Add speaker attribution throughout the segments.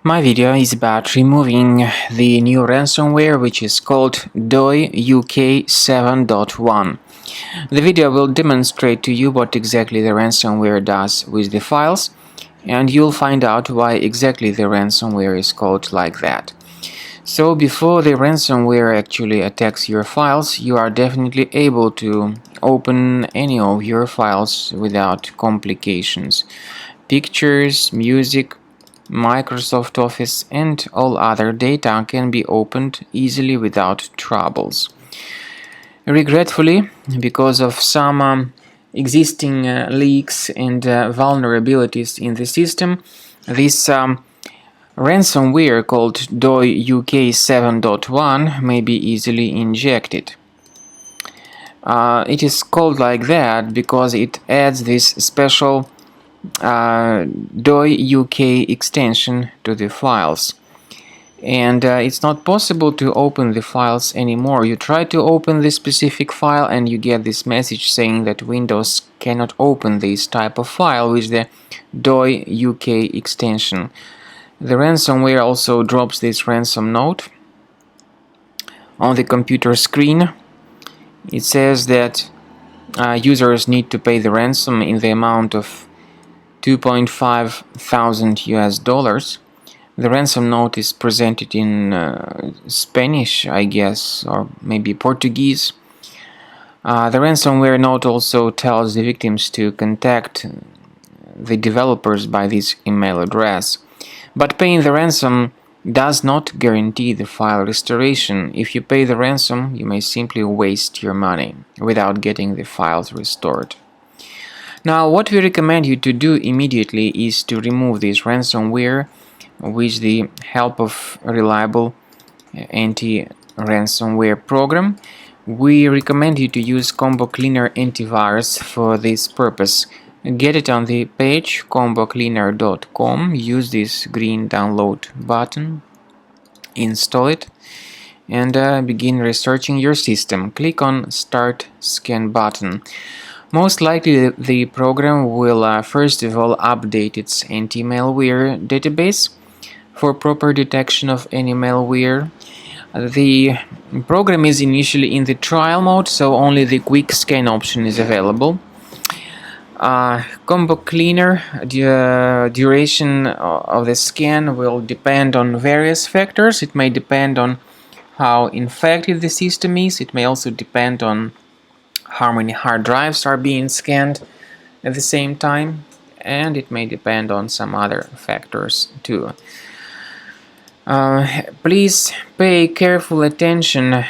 Speaker 1: My video is about removing the new ransomware, which is called DoyUk 7.1. The video will demonstrate to you what exactly the ransomware does with the files, and you'll find out why exactly the ransomware is called like that. So before the ransomware actually attacks your files, you are definitely able to open any of your files without complications. Pictures, music, Microsoft Office and all other data can be opened easily without troubles. Regretfully, because of some existing leaks and vulnerabilities in the system, this ransomware called DoyUk 7.1 may be easily injected. It is called like that because it adds this special DoyUk extension to the files, and it's not possible to open the files anymore. You try to open this specific file and you get this message saying that Windows cannot open this type of file with the DoyUk extension. The ransomware also drops this ransom note on the computer screen. It says that users need to pay the ransom in the amount of $2,500. The ransom note is presented in Spanish, I guess, or maybe Portuguese. The ransomware note also tells the victims to contact the developers by this email address. But paying the ransom does not guarantee the file restoration. If you pay the ransom, you may simply waste your money without getting the files restored. Now, what we recommend you to do immediately is to remove this ransomware with the help of a reliable anti-ransomware program. We recommend you to use Combo Cleaner Antivirus for this purpose. Get it on the page combocleaner.com. Use this green download button, install it, and begin researching your system. Click on Start Scan button. Most likely the program will first of all update its anti-malware database for proper detection of any malware. The program is initially in the trial mode, so only the quick scan option is available. Combo Cleaner duration of the scan will depend on various factors. It may depend on how infected the system is. It may also depend on how many hard drives are being scanned at the same time, and it may depend on some other factors too. Please pay careful attention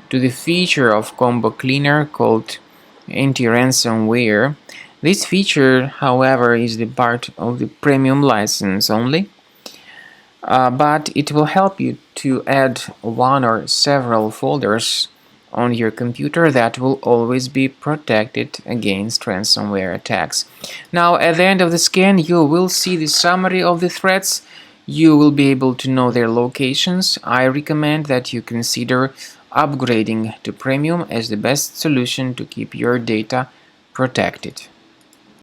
Speaker 1: to the feature of Combo Cleaner called anti-ransomware. This feature, however, is the part of the premium license only, but it will help you to add one or several folders on your computer that will always be protected against ransomware attacks. Now, at the end of the scan, you will see the summary of the threats. You will be able to know their locations. I recommend that you consider upgrading to premium as the best solution to keep your data protected.